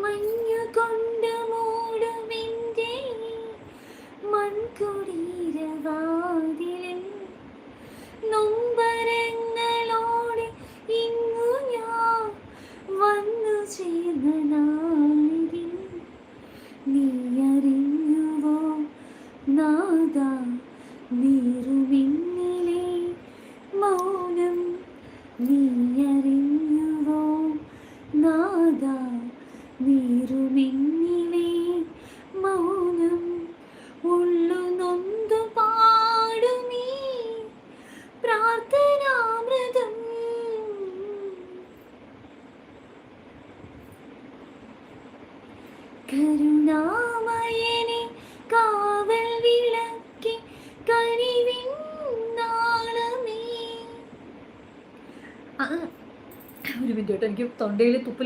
മഞ്ഞുകൊണ്ട് മൂടുമെൻ്റെ മൺകുടീരവാതിലിൽ നൊമ്പരങ്ങളോടെ ഇങ്ങു ഞാൻ വന്നു ചേർന്ന നാളിതിൽ നീ അറിഞ്ഞുവോ നാദ നീറുമിന്നിലെ മൗനം നീ അറിഞ്ഞുവോ നാദ നീറുമിന്നിലെ മൗനം ഉള്ളു നൊന്തു പാടുമീ പ്രാർത്ഥനാമൃതം കരുണാമയനെ കാവൽ വിളക്കി കനിവിൻ നാളമേ. ഒരു മിനിറ്റ് കേട്ടോ, എനിക്ക് തൊണ്ടയിൽ തുപ്പൽ